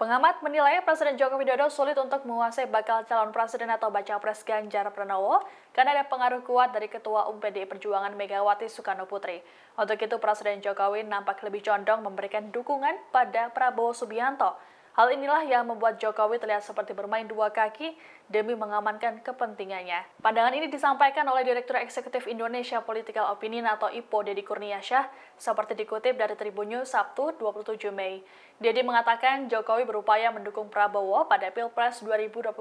Pengamat menilai Presiden Joko Widodo sulit untuk menguasai bakal calon presiden atau baca pres Ganjar Pranowo karena ada pengaruh kuat dari Ketua Umum PDI Perjuangan Megawati Soekarno Putri. Untuk itu, Presiden Jokowi nampak lebih condong memberikan dukungan pada Prabowo Subianto. Hal inilah yang membuat Jokowi terlihat seperti bermain dua kaki demi mengamankan kepentingannya. Pandangan ini disampaikan oleh Direktur Eksekutif Indonesia Political Opinion atau IPO Deddy Kurniasyah seperti dikutip dari Tribun News Sabtu 27 Mei. Deddy mengatakan Jokowi berupaya mendukung Prabowo pada Pilpres 2024.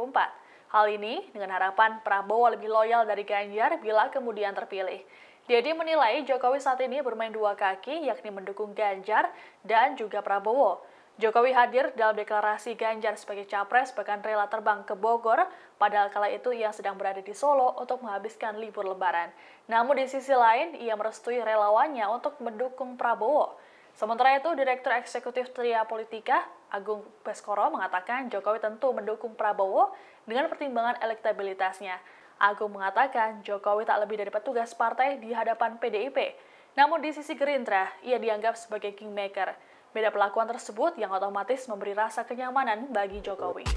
Hal ini dengan harapan Prabowo lebih loyal dari Ganjar bila kemudian terpilih. Deddy menilai Jokowi saat ini bermain dua kaki, yakni mendukung Ganjar dan juga Prabowo. Jokowi hadir dalam deklarasi Ganjar sebagai capres, bahkan rela terbang ke Bogor, padahal kala itu ia sedang berada di Solo untuk menghabiskan libur lebaran. Namun di sisi lain, ia merestui relawannya untuk mendukung Prabowo. Sementara itu, Direktur Eksekutif Tria Politika, Agung Baskoro, mengatakan Jokowi tentu mendukung Prabowo dengan pertimbangan elektabilitasnya. Agung mengatakan Jokowi tak lebih dari petugas partai di hadapan PDIP. Namun di sisi Gerindra, ia dianggap sebagai kingmaker. Beda pelakuan tersebut yang otomatis memberi rasa kenyamanan bagi Jokowi.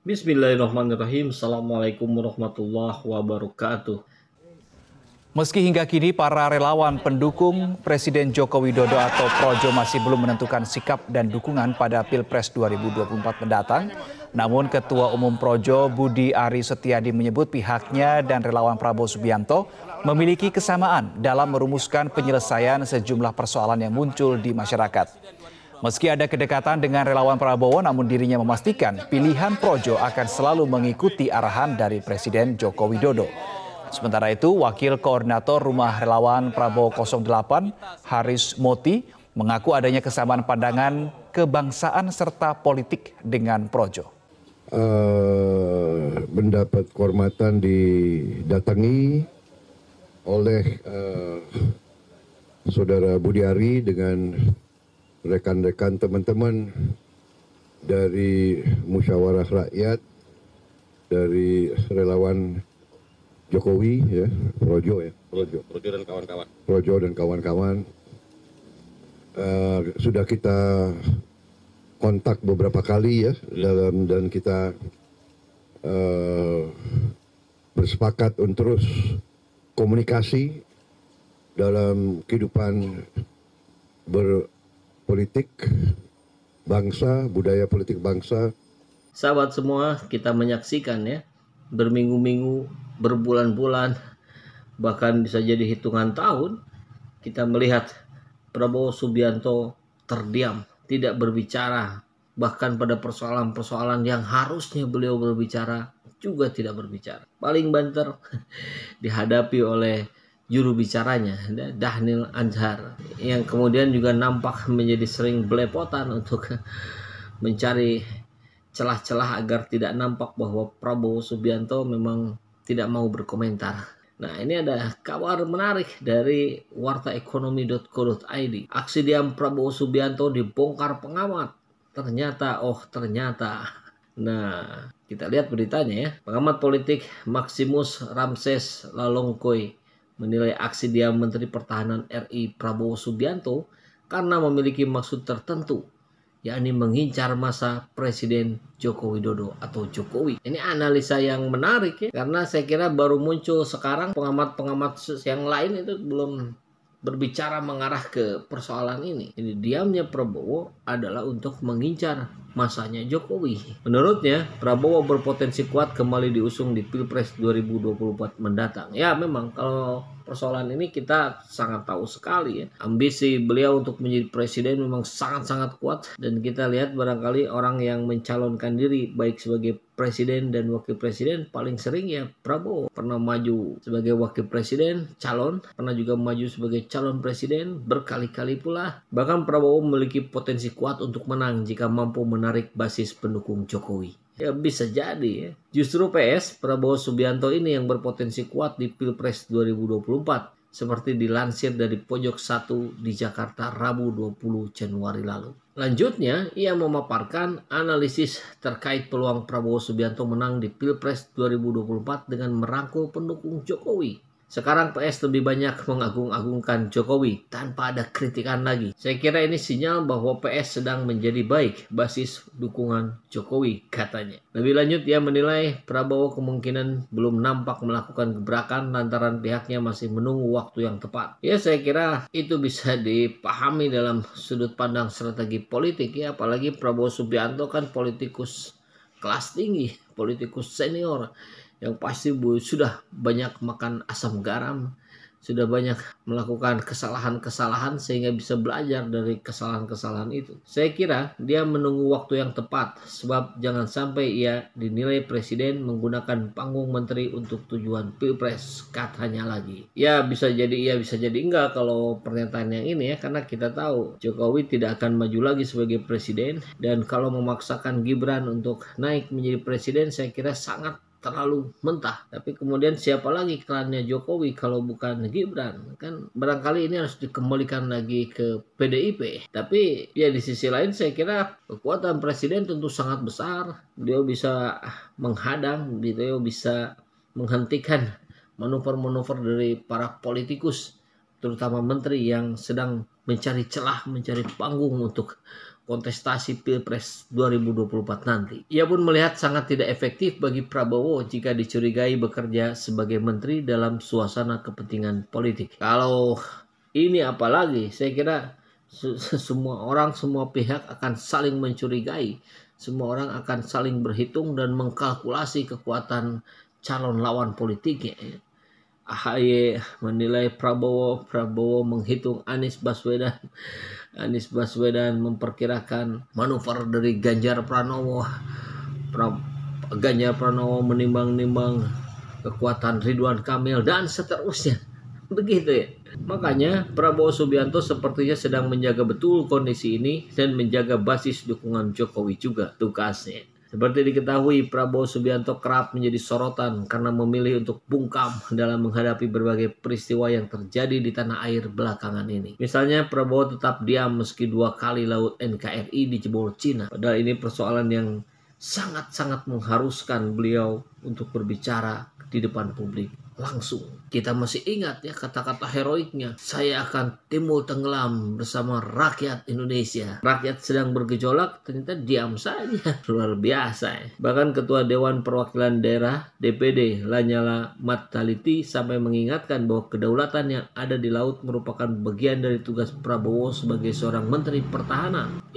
Bismillahirrahmanirrahim. Assalamualaikum warahmatullahi wabarakatuh. Meski hingga kini para relawan pendukung Presiden Joko Widodo atau Projo masih belum menentukan sikap dan dukungan pada Pilpres 2024 mendatang, namun Ketua Umum Projo Budi Ari Setiadi menyebut pihaknya dan relawan Prabowo Subianto memiliki kesamaan dalam merumuskan penyelesaian sejumlah persoalan yang muncul di masyarakat. Meski ada kedekatan dengan relawan Prabowo, namun dirinya memastikan pilihan Projo akan selalu mengikuti arahan dari Presiden Joko Widodo. Sementara itu, Wakil Koordinator Rumah Relawan Prabowo 08, Haris Moti, mengaku adanya kesamaan pandangan kebangsaan serta politik dengan Projo. Mendapat kehormatan didatangi oleh Saudara Budi Ari dengan rekan-rekan teman-teman dari Musyawarah Rakyat, dari relawan Jokowi, Projo dan kawan-kawan. Projo dan kawan-kawan sudah kita kontak beberapa kali dan kita bersepakat untuk terus komunikasi dalam kehidupan politik bangsa, budaya politik bangsa. Sahabat semua, kita menyaksikan berminggu-minggu, berbulan-bulan, bahkan bisa jadi hitungan tahun, kita melihat Prabowo Subianto terdiam, tidak berbicara, bahkan pada persoalan-persoalan yang harusnya beliau berbicara, juga tidak berbicara. Paling banter dihadapi oleh juru bicaranya, Dhanil Anzar, yang kemudian juga nampak menjadi sering belepotan untuk mencari celah-celah agar tidak nampak bahwa Prabowo Subianto memang tidak mau berkomentar. Nah, ini ada kabar menarik dari wartaekonomi.co.id. Aksi diam Prabowo Subianto dibongkar pengamat. Ternyata. Nah, kita lihat beritanya Pengamat politik Maximus Ramses Lalongkoy menilai aksi diam Menteri Pertahanan RI Prabowo Subianto karena memiliki maksud tertentu, yakni mengincar masa Presiden Joko Widodo atau Jokowi. Ini analisa yang menarik karena saya kira baru muncul sekarang. Pengamat-pengamat yang lain itu belum berbicara mengarah ke persoalan ini. Ini diamnya Prabowo adalah untuk mengincar masanya Jokowi. Menurutnya, Prabowo berpotensi kuat kembali diusung di Pilpres 2024 mendatang. Ya, memang kalau persoalan ini kita sangat tahu sekali Ambisi beliau untuk menjadi presiden memang sangat-sangat kuat, dan kita lihat barangkali orang yang mencalonkan diri baik sebagai presiden dan wakil presiden paling sering Prabowo. Pernah maju sebagai wakil presiden, calon, pernah juga maju sebagai calon presiden berkali-kali pula. Bahkan Prabowo memiliki potensi kuat untuk menang jika mampu menarik basis pendukung Jokowi. Ya bisa jadi Justru PS Prabowo Subianto ini yang berpotensi kuat di Pilpres 2024. seperti dilansir dari Pojok 1 di Jakarta Rabu 20 Januari lalu. Lanjutnya, ia memaparkan analisis terkait peluang Prabowo Subianto menang di Pilpres 2024 dengan merangkul pendukung Jokowi. Sekarang PS lebih banyak mengagung-agungkan Jokowi tanpa ada kritikan lagi. Saya kira ini sinyal bahwa PS sedang menjadi baik basis dukungan Jokowi, katanya. Lebih lanjut, ia menilai Prabowo kemungkinan belum nampak melakukan gebrakan lantaran pihaknya masih menunggu waktu yang tepat. Ya, saya kira itu bisa dipahami dalam sudut pandang strategi politik ya, apalagi Prabowo Subianto kan politikus kelas tinggi, politikus senior yang pasti sudah banyak makan asam garam, sudah banyak melakukan kesalahan-kesalahan sehingga bisa belajar dari kesalahan-kesalahan itu. Saya kira dia menunggu waktu yang tepat, sebab jangan sampai ia dinilai presiden menggunakan panggung menteri untuk tujuan Pilpres, katanya lagi. Ya bisa jadi iya, bisa jadi enggak kalau pernyataan yang ini ya, karena kita tahu Jokowi tidak akan maju lagi sebagai presiden, dan kalau memaksakan Gibran untuk naik menjadi presiden saya kira sangat terlalu mentah. Tapi kemudian siapa lagi klannya Jokowi kalau bukan Gibran? Kan barangkali ini harus dikembalikan lagi ke PDIP. Tapi ya di sisi lain saya kira kekuatan presiden tentu sangat besar. Dia bisa menghadang, dia bisa menghentikan manuver-manuver dari para politikus, terutama menteri yang sedang mencari celah, mencari panggung untuk kontestasi Pilpres 2024 nanti. Ia pun melihat sangat tidak efektif bagi Prabowo jika dicurigai bekerja sebagai menteri dalam suasana kepentingan politik. Kalau ini apalagi, saya kira semua orang, semua pihak akan saling mencurigai. Semua orang akan saling berhitung dan mengkalkulasi kekuatan calon lawan politiknya. AHY menilai Prabowo menghitung Anies Baswedan memperkirakan manuver dari Ganjar Pranowo. Ganjar Pranowo menimbang-nimbang kekuatan Ridwan Kamil dan seterusnya. Begitu ya. Makanya Prabowo Subianto sepertinya sedang menjaga betul kondisi ini dan menjaga basis dukungan Jokowi juga tugasnya. Seperti diketahui, Prabowo Subianto kerap menjadi sorotan karena memilih untuk bungkam dalam menghadapi berbagai peristiwa yang terjadi di tanah air belakangan ini. Misalnya, Prabowo tetap diam meski 2 kali laut NKRI dijebol Cina. Padahal ini persoalan yang sangat-sangat mengharuskan beliau untuk berbicara di depan publik langsung. Kita masih ingat ya kata-kata heroiknya, saya akan timbul tenggelam bersama rakyat Indonesia. Rakyat sedang bergejolak, ternyata diam saja. Luar biasa ya. Bahkan Ketua Dewan Perwakilan Daerah DPD Lanyala Mataliti sampai mengingatkan bahwa kedaulatan yang ada di laut merupakan bagian dari tugas Prabowo sebagai seorang Menteri Pertahanan.